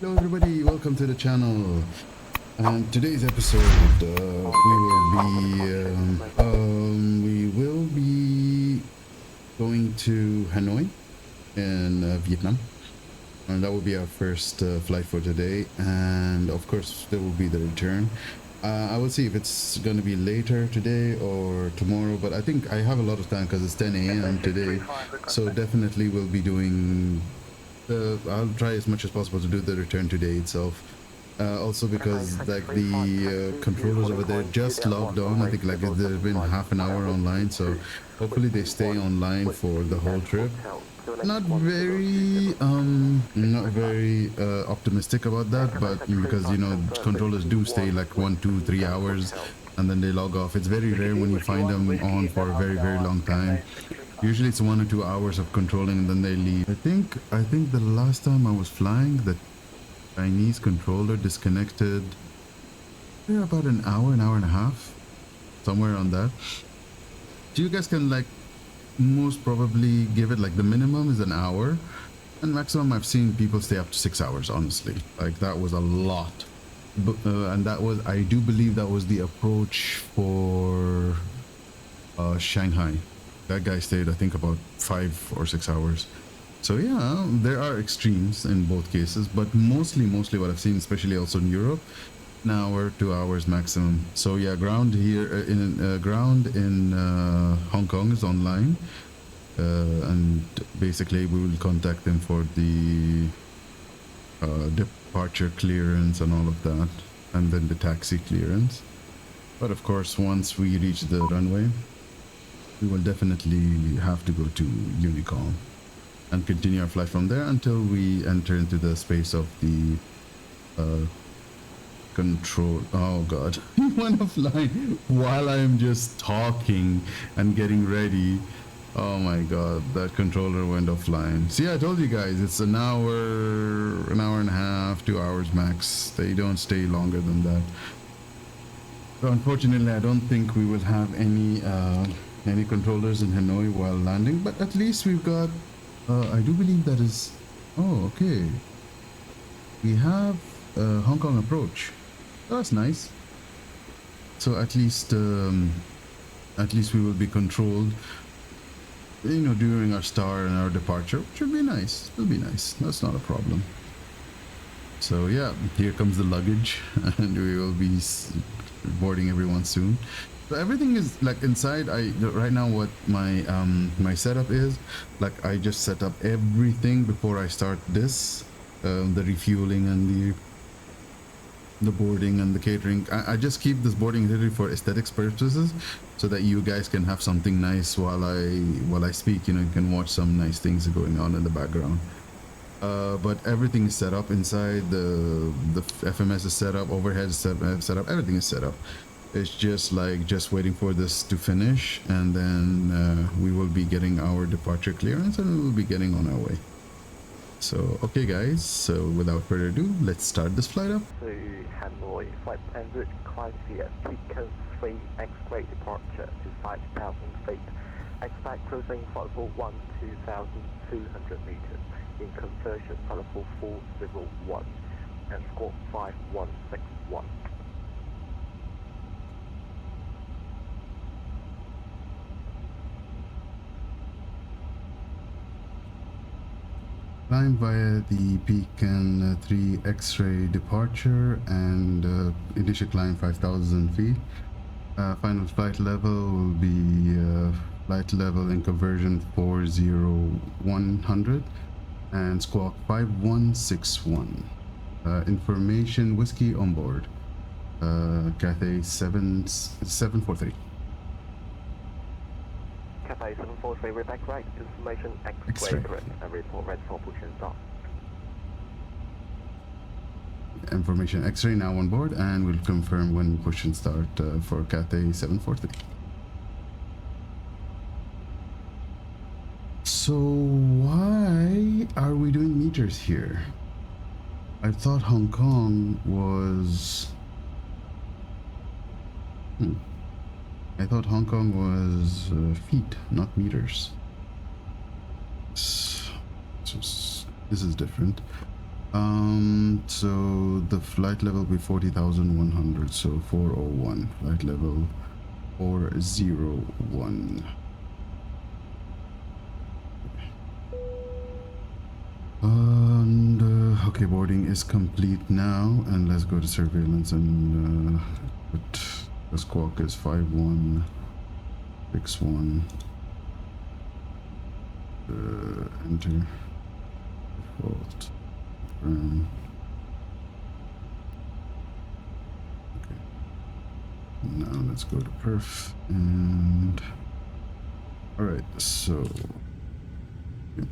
Hello everybody, welcome to the channel. And today's episode, we will be going to Hanoi in Vietnam, and that will be our first flight for today. And of course, there will be the return. I will see if it's going to be later today or tomorrow, but I think I have a lot of time because it's 10 a.m. today, so definitely we'll be doing. I'll try as much as possible to do the return today itself. Also because like the controllers over there just logged on. I think like they've been half an hour online, so hopefully they stay online for the whole trip. Not very optimistic about that, but because you know controllers do stay like 1, 2, 3 hours and then they log off. It's very rare when you find them on for a very long time. Usually it's 1 or 2 hours of controlling and then they leave. I think the last time I was flying, the Chinese controller disconnected about an hour and a half, somewhere on that. So you guys can like most probably give it like the minimum is an hour, and maximum I've seen people stay up to 6 hours. Honestly, like that was a lot. But, and that was, I do believe that was the approach for Shanghai. That guy stayed, I think, about 5 or 6 hours. So yeah, there are extremes in both cases, but mostly what I've seen, especially also in Europe, an hour, 2 hours maximum. So yeah, ground here in Hong Kong is online, and basically we will contact them for the departure clearance and all of that, and then the taxi clearance. But of course, once we reach the runway, we will definitely have to go to Unicom and continue our flight from there until we enter into the space of the control. Oh god, you want to fly while I'm just talking and getting ready. Oh my god, that controller went offline. See, I told you guys, it's an hour and a half, 2 hours max. They don't stay longer than that. So unfortunately, I don't think we will have any controllers in Hanoi while landing, but at least we've got I do believe that is, oh okay, we have Hong Kong approach. That's nice. So at least we will be controlled, you know, during our start and our departure, which would be nice. It'll be nice. That's not a problem. So yeah, here comes the luggage and we will be boarding everyone soon. So everything is like inside. Right now what my my setup is, like I just set up everything before I start this, the refueling and the boarding and the catering. I just keep this boarding literally for aesthetics purposes, so that you guys can have something nice while I speak. You know, you can watch some nice things going on in the background. But everything is set up inside. The FMS is set up, overhead is set up, everything is set up. It's just waiting for this to finish, and then we will be getting our departure clearance and we will be getting on our way. So okay guys, so without further ado, let's start this flight up. To Hanoi, flight en route climb via Beacon 3 X-ray departure to 5,000 feet. Expect cruising for level 1 2,200 meters in conversion for level 401 and squawk 5161. Climb via the Beacon 3 X-ray departure and initial climb 5,000 feet. Final flight level will be flight level in conversion 40100 and squawk 5161. Information whiskey on board. Cathay 743. Cathay 743, reback right, information X-ray correct, and report red for push and start. Information X-ray now on board, and we'll confirm when push and start for Cathay 743. So why are we doing meters here? I thought Hong Kong was... I thought Hong Kong was feet, not meters. So this is different. So the flight level will be 40,100, so 401, flight level 401. And okay, boarding is complete now, and let's go to surveillance and put the squawk is 5161. Enter default. Okay. Now let's go to perf and all right. So. Yeah.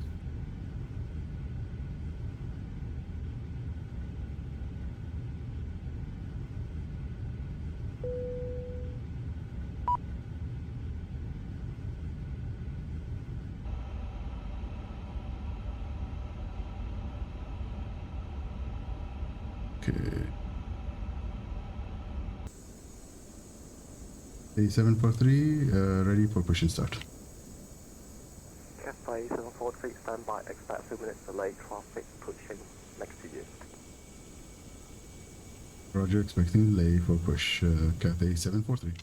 Okay. A743, ready for push and start. Cathay 743, stand by, expect 2 minutes delay, traffic pushing next to you. Roger, expecting delay for push, Cathay 743.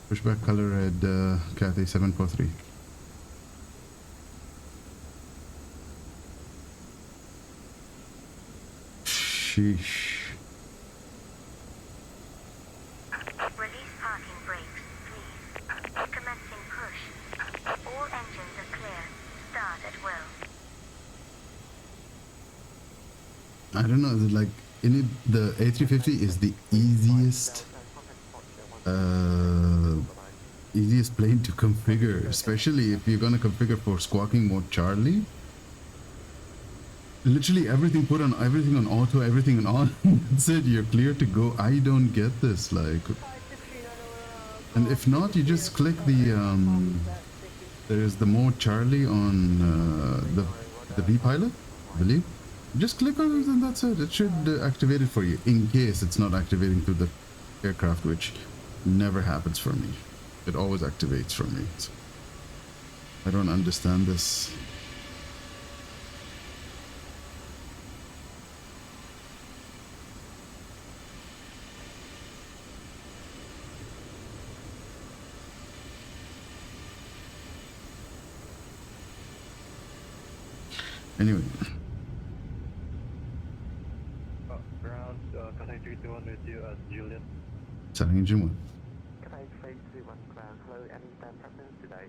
Pushback color red, Cathay 743. Sheesh. Release parking brakes, please. Commencing push. All engines are clear. Start at will. I don't know, like the A350 is the easiest easiest plane to configure, especially if you're gonna configure for squawking mode Charlie. Literally everything, put on everything on auto, everything on that's it, you're clear to go. I don't get this, like, and if not, you just click the there's the mode Charlie on the V pilot, I believe. Just click on it and that's it. It should activate it for you in case it's not activating through the aircraft, which never happens for me. It always activates for me. So I don't understand this. Anyway. Ground, Cathay 321 with you at Juliet. Setting engine 1. Cathay 321 ground, hello, any stand presence today?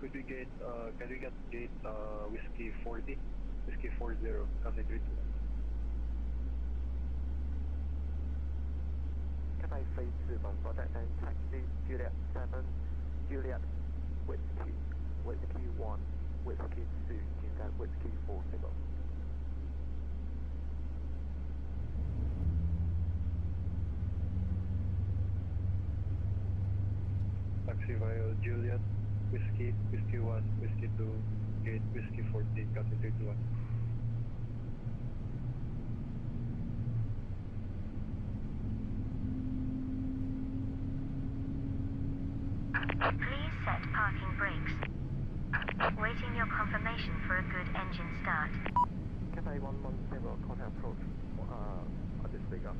Could we get, gate whiskey 40, whiskey 40, Cathay 321. Cathay 321, project and taxi, Juliet 7, Juliet whiskey, whiskey 1, whiskey 2, Juliet whiskey 40. Taxi via Juliet, whiskey, whiskey 1, whiskey 2, gate whiskey 40, Cathay 321. Please set parking brakes. Waiting your confirmation for a good engine start. Cathay 110, contact approach on this figure.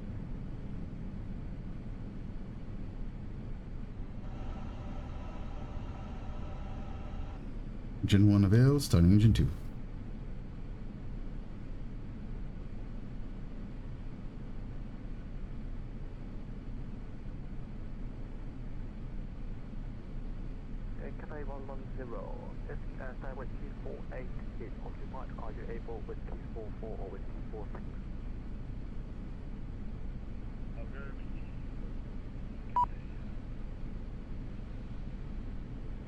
Engine 1 available, starting engine 2. Cathay 110, Whiskey 48 is occupied. Are you able Whiskey 44 or Whiskey 46? I'll go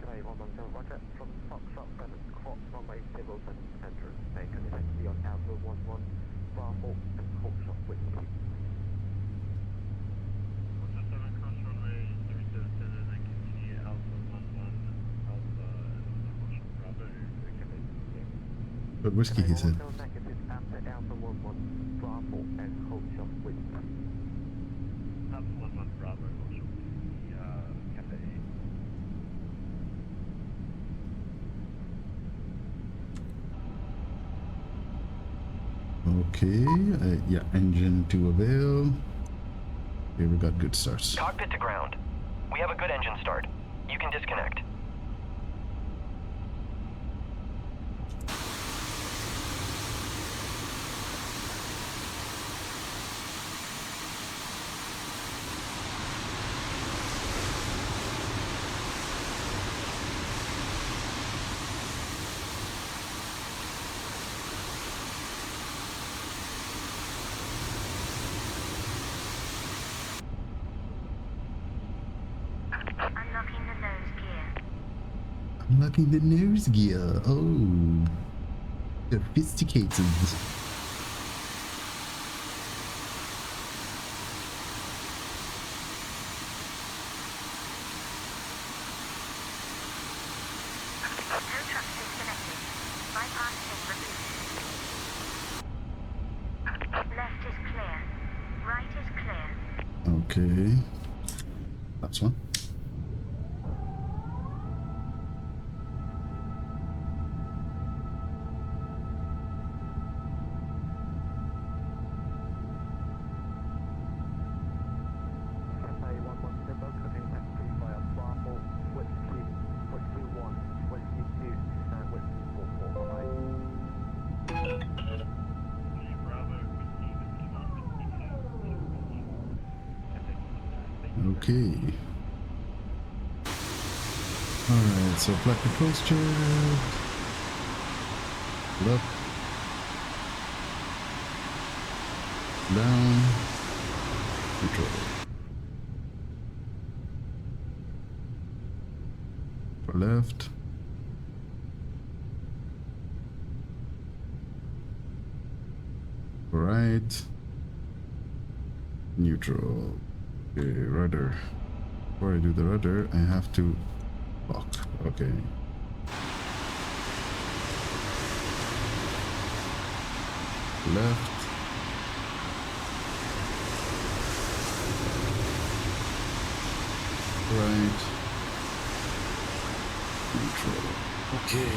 Cathay 110, Roger. From Foxtrot 7 o'clock, runway 07 enters. Take a taxi on Alpha 11, Bravo and hold shot Whiskey. What's up, 7 cross runway 07 and then continue Alpha 11, Alpha and Bravo, But whiskey, he said. Negative after Alpha 11, Bravo and hold shot Whiskey. Alpha 11 Bravo, hold shot Cathay. Okay, yeah, engine to avail. Okay, we got good starts. Cockpit to ground. We have a good engine start. You can disconnect. Unlocking the nose gear. Unlocking the nose gear. Oh, sophisticated. Tow truck disconnected. Bypass pin repeated. Left is clear. Right is clear. Okay, that's one. Cathay 110, cutting taxi via Bravo, Whiskey 1, Whiskey 2, and Whiskey 44. Bye-bye. Bravo, Whiskey 1, Whiskey 2, Okay. Alright, so flight controls check. Up. Down. Control. For left. For right. Neutral. Okay, rudder. Before I do the rudder, I have to lock. Okay. Left. Right. Neutral. Okay.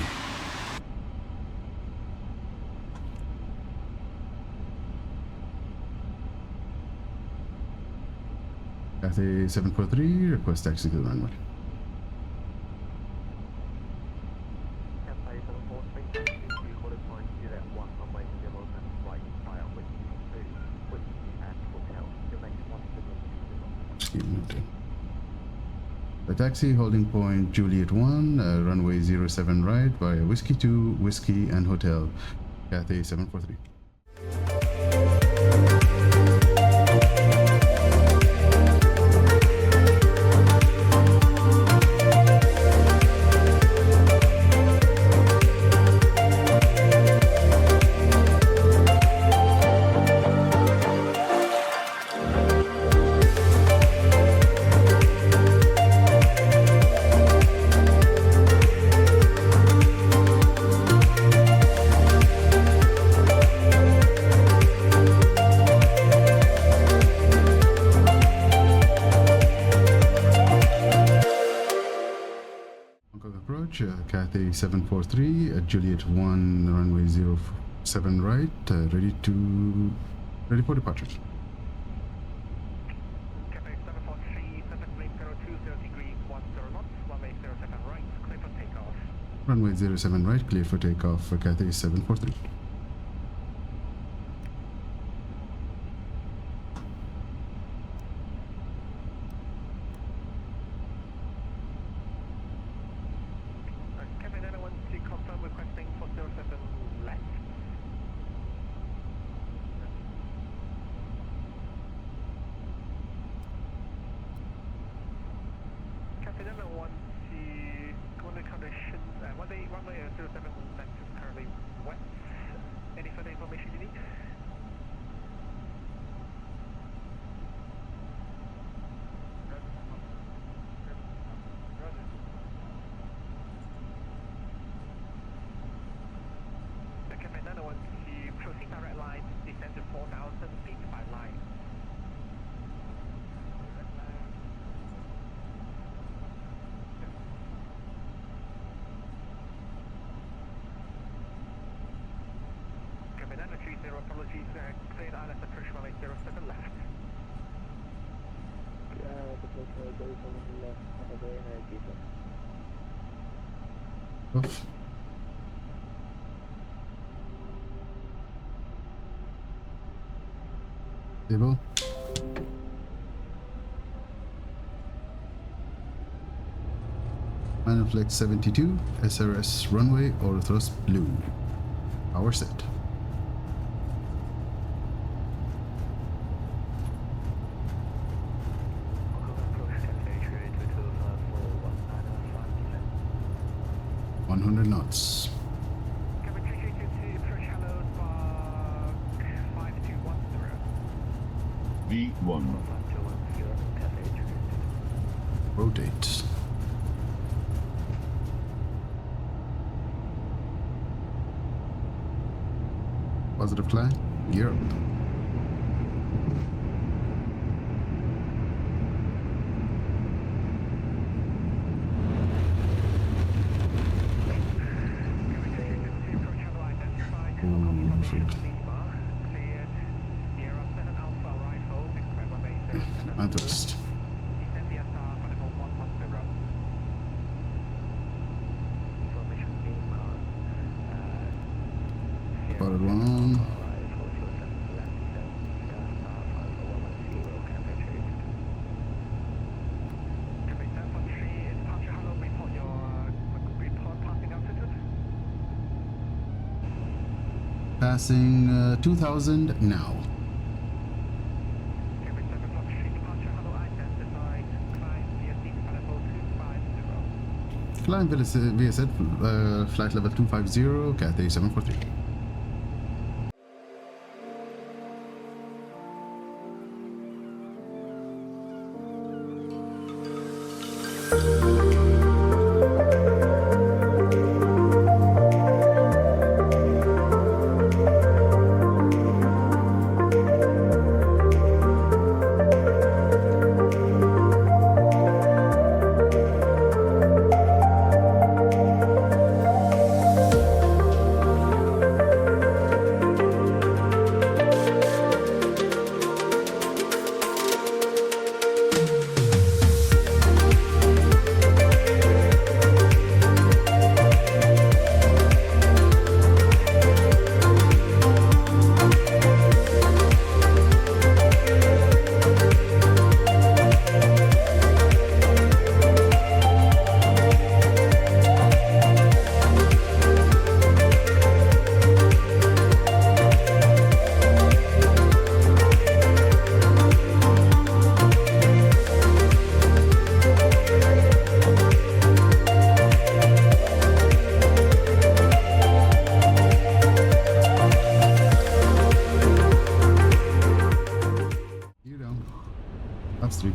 Cathay 743, request taxi to the runway. Cathay 743, you hold point Juliet 1, runway 07, right via Whiskey 2, Whiskey and Hotel. Your next one is Excuse me. The taxi holding point Juliet 1, runway 07 right via Whiskey 2, Whiskey and Hotel. Cathay 743. Approach Cathay 743 at Juliet 1 runway 07 right, ready for departure. Cathay 743, Pacific Wind 02, 0 degrees, 10 knots, runway 07 right, clear for takeoff. Runway 07 right, clear for takeoff for Cathay 743. Cathay 916, runway 07 left is currently wet. Any further information you need? Okay, Fernando, once you proceed direct line, descend to 4,000 feet by line. Fernando 30, apologies, clear the island approach runway 07 left. Off. Stable. Final flight 72, SRS runway, auto thrust blue. Power set. Approach 100 knots. Cabin 3322, approach hello, spark 5210. V1. 5210, Cathay A350. Rotate. Positive climb. Gear up. And thrust. Spotted one. Passing 2,000 now. Climb VSZ, flight level 250, Cathay 743. That's three.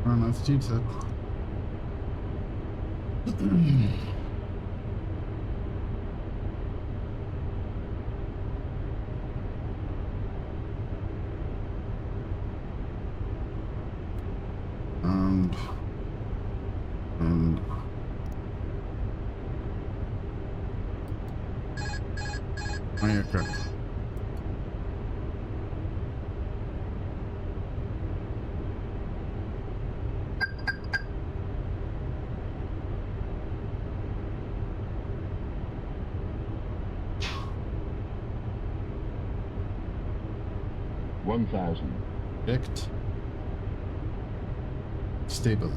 Run altitude set. and my aircraft. 1,000. Checked. Stable.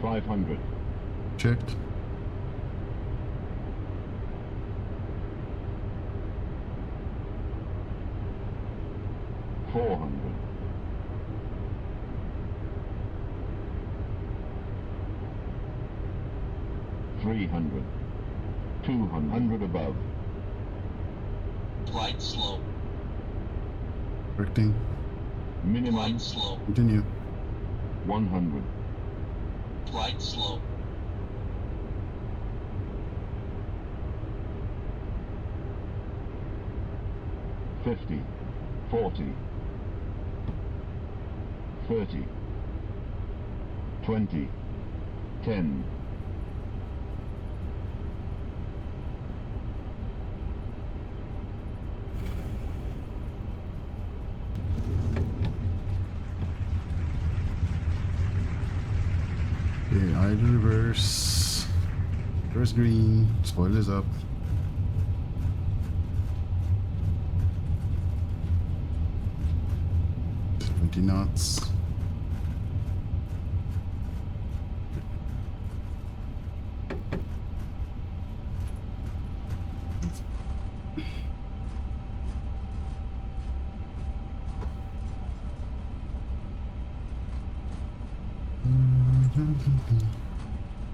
$500. Checked. $400. $300. $200 above. Flight slow. Correcting. Minimum Flight slow. Continue. 100. Flight slow. $50. $40. $30. $20. $10. Okay, idle reverse. Reverse green. Spoilers up. Knots.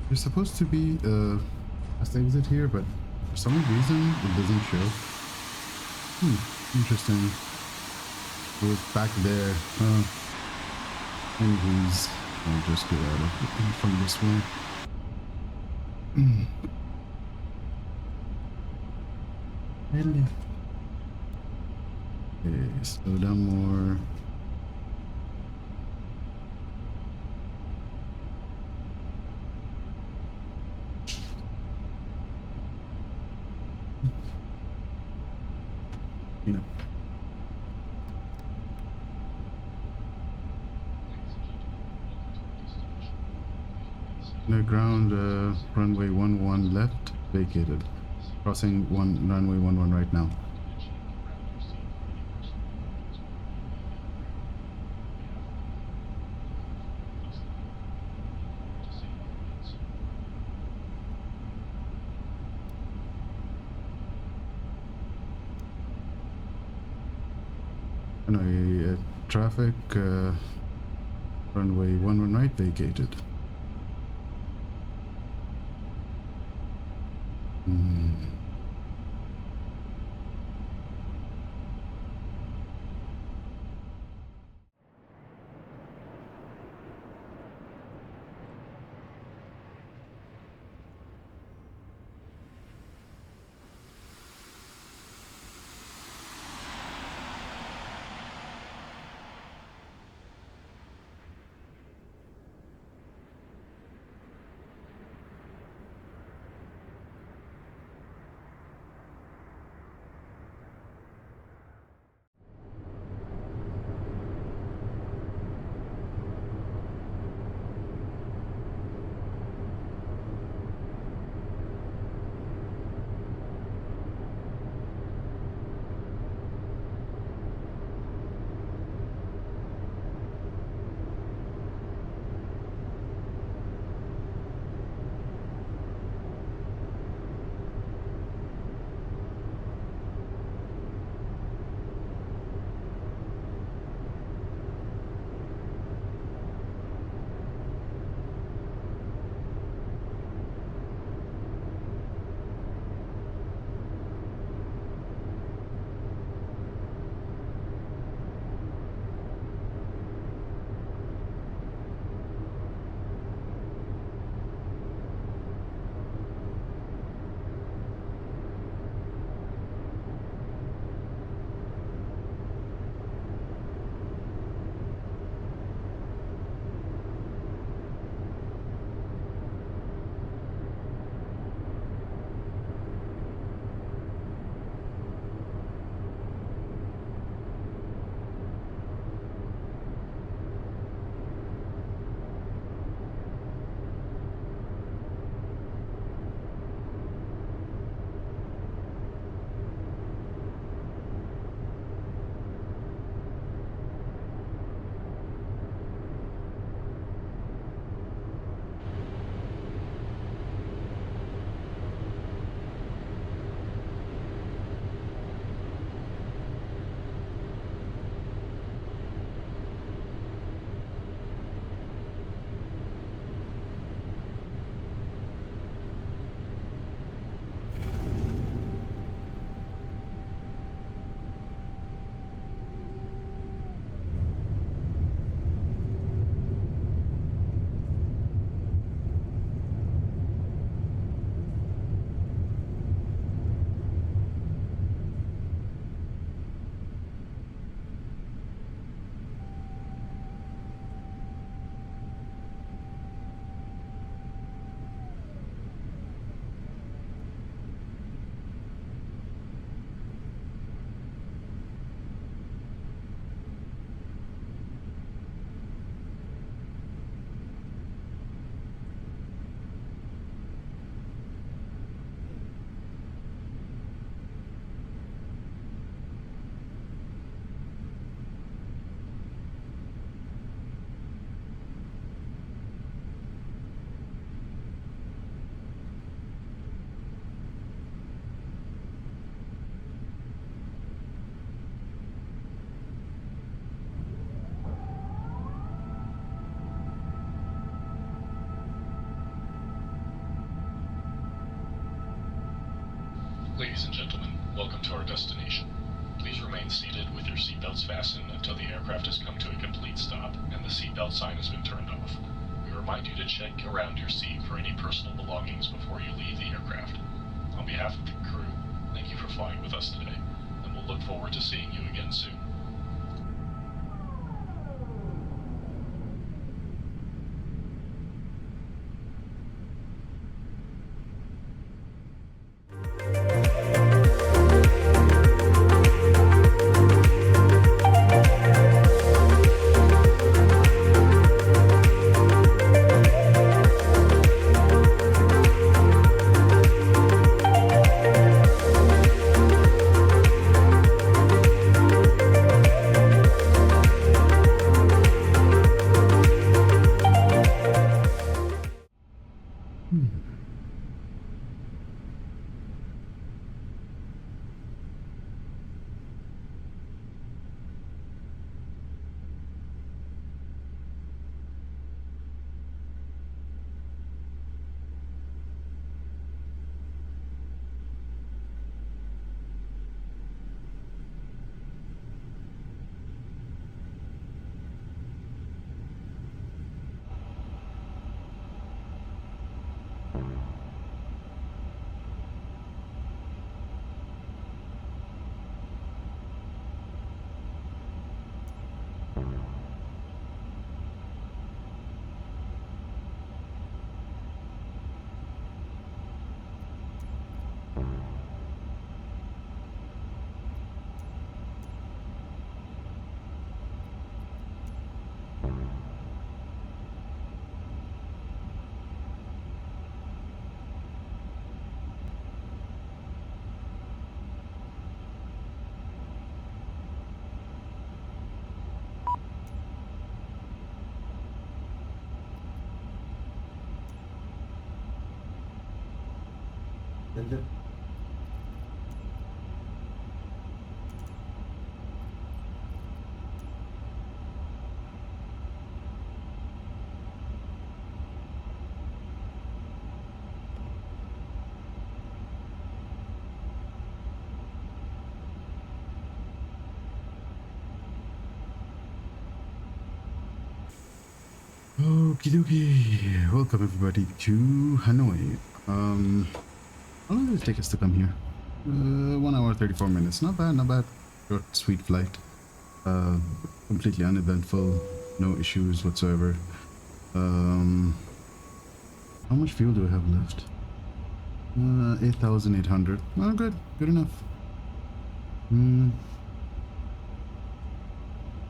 There's supposed to be a fast exit here, but for some reason it doesn't show. Interesting. It was back there. Anyways, I'll just get out of from this one. Okay, slow down more. You know. No ground, runway 11 left, vacated. Crossing runway 11 right now. Hanoi, traffic, runway 11 right, vacated. Ladies and gentlemen, welcome to our destination. Please remain seated with your seatbelts fastened until the aircraft has come to a complete stop and the seatbelt sign has been turned off. We remind you to check around your seat for any personal belongings before you leave the aircraft. On behalf of the crew, thank you for flying with us today, and we'll look forward to seeing you again soon. Okie dokie. Welcome everybody to Hanoi. How long did it take us to come here? 1 hour 34 minutes. Not bad, not bad. Short, sweet flight. Completely uneventful. No issues whatsoever. How much fuel do I have left? 8,800. Oh, good. Good enough.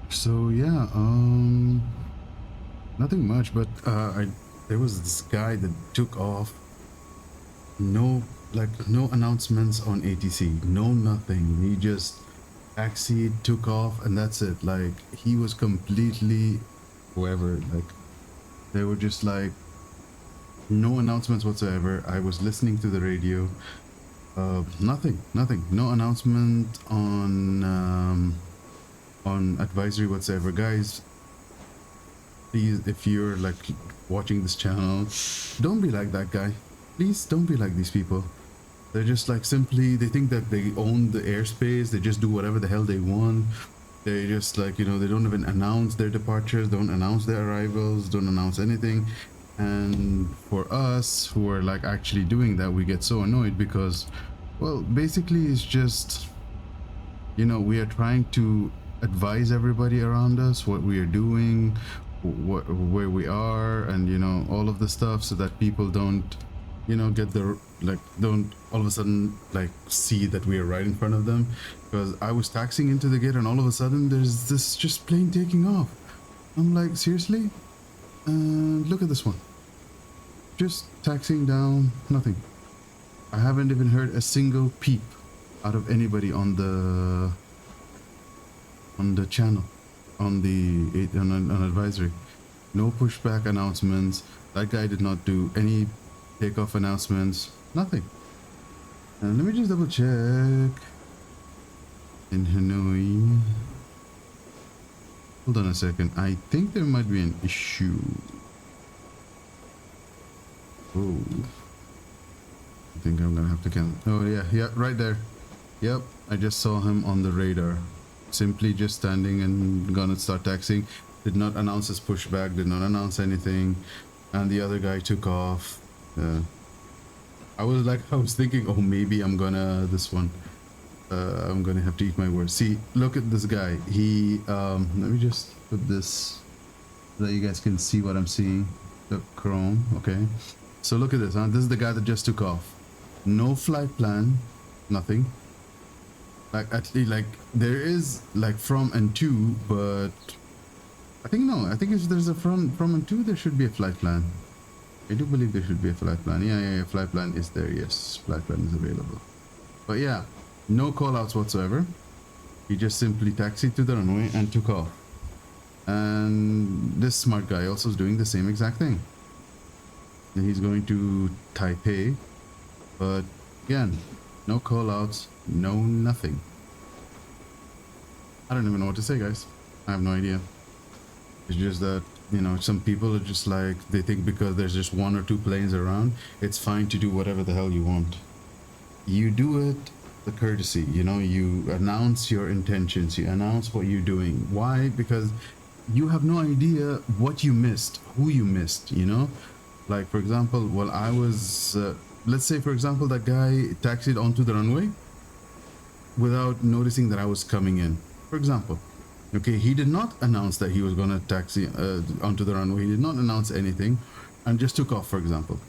So yeah, nothing much, but there was this guy that took off. No announcements on ATC, no nothing. He just taxied, took off, and that's it. Like, he was completely whoever. Like, they were just like no announcements whatsoever. I was listening to the radio. Nothing. No announcement on advisory whatsoever, guys. Please, if you're like watching this channel, don't be like that guy. Please don't be like these people. They're just like simply, they think that they own the airspace. They just do whatever the hell they want. They just like, you know, they don't even announce their departures, don't announce their arrivals, don't announce anything. And for us who are like actually doing that, we get so annoyed because, well, basically it's just, you know, we are trying to advise everybody around us what we are doing, where we are, and you know, all of the stuff, so that people don't, you know, get the don't all of a sudden like see that we are right in front of them. Because I was taxiing into the gate and all of a sudden there's this just plane taking off. I'm like, seriously? Look at this one, just taxiing down, nothing. I haven't even heard a single peep out of anybody on the channel, on advisory. No pushback announcements. That guy did not do any takeoff announcements, nothing. And let me just double check in Hanoi. Hold on a second, I think there might be an issue. Oh, I think I'm gonna have to cancel. Oh yeah, right there. Yep, I just saw him on the radar. Simply just standing and gonna start taxiing. Did not announce his pushback, did not announce anything. And the other guy took off. I was thinking, oh, maybe I'm gonna, I'm gonna have to eat my words. See, look at this guy. He, let me just put this so that you guys can see what I'm seeing. The chrome, okay. So look at this, huh? This is the guy that just took off. No flight plan, nothing. Like, actually, like, there is, like, from and to, but I think, no, I think if there's a from and to, there should be a flight plan. I do believe there should be a flight plan. Yeah, flight plan is there, yes. Flight plan is available. But yeah, no call-outs whatsoever. He just simply taxied to the runway and took off. And this smart guy also is doing the same exact thing. And he's going to Taipei, but again, no call-outs, no nothing. I don't even know what to say, guys. I have no idea. It's just that, you know, some people are just like, they think because there's just 1 or 2 planes around, it's fine to do whatever the hell you want. You do it the courtesy, you know, you announce your intentions, you announce what you're doing. Why? Because you have no idea what you missed, who you missed, you know? Like, for example, well, I was, let's say, for example, that guy taxied onto the runway without noticing that I was coming in, for example. Okay, he did not announce that he was going to taxi onto the runway. He did not announce anything and just took off, for example.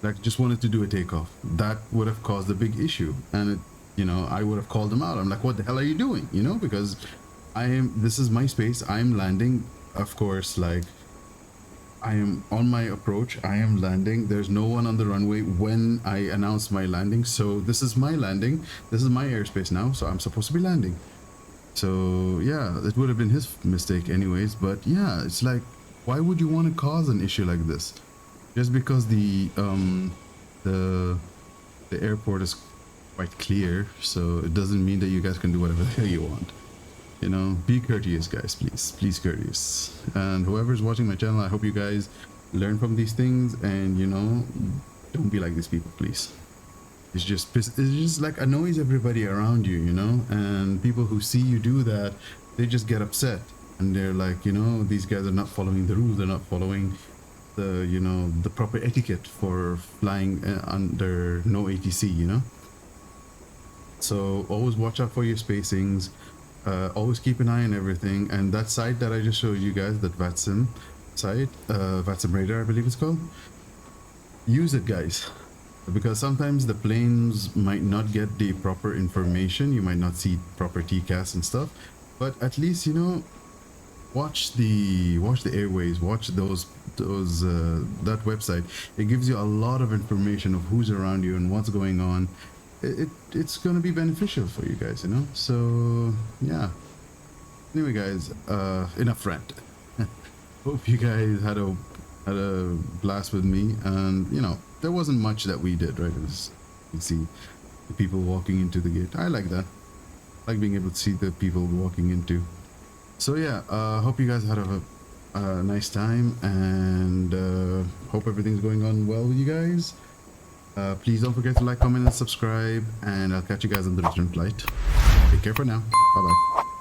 Like, just wanted to do a takeoff. That would have caused a big issue. And, it, you know, I would have called him out. I'm like, what the hell are you doing? You know, because this is my space. I'm landing, of course, like, I am on my approach. I am landing. There's no one on the runway when I announce my landing. So this is my landing. This is my airspace now. So I'm supposed to be landing. So yeah, it would have been his mistake anyways. But yeah, it's like, why would you want to cause an issue like this? Just because the airport is quite clear, so it doesn't mean that you guys can do whatever the hell you want. You know, be courteous, guys, please courteous. And whoever's watching my channel, I hope you guys learn from these things and, you know, don't be like these people, please. It's just like annoys everybody around you, you know, and people who see you do that, they just get upset and they're like, you know, these guys are not following the rules, they're not following the, you know, the proper etiquette for flying under no ATC, you know. So always watch out for your spacings. Always keep an eye on everything. And that site that I just showed you guys, that VATSIM site, VATSIM radar, I believe it's called, use it, guys, because sometimes the planes might not get the proper information. You might not see proper TCAS and stuff, but at least, you know, watch the airways, watch those that website. It gives you a lot of information of who's around you and what's going on. It's going to be beneficial for you guys, you know. So yeah, anyway, guys, enough rant. Hope you guys had a blast with me, and you know, there wasn't much that we did, right? It was, you see the people walking into the gate. I like that. I like being able to see the people walking into. So yeah, hope you guys had a nice time, and hope everything's going on well with you guys. Please don't forget to like, comment, and subscribe, and I'll catch you guys on the return flight. Take care for now. Bye bye.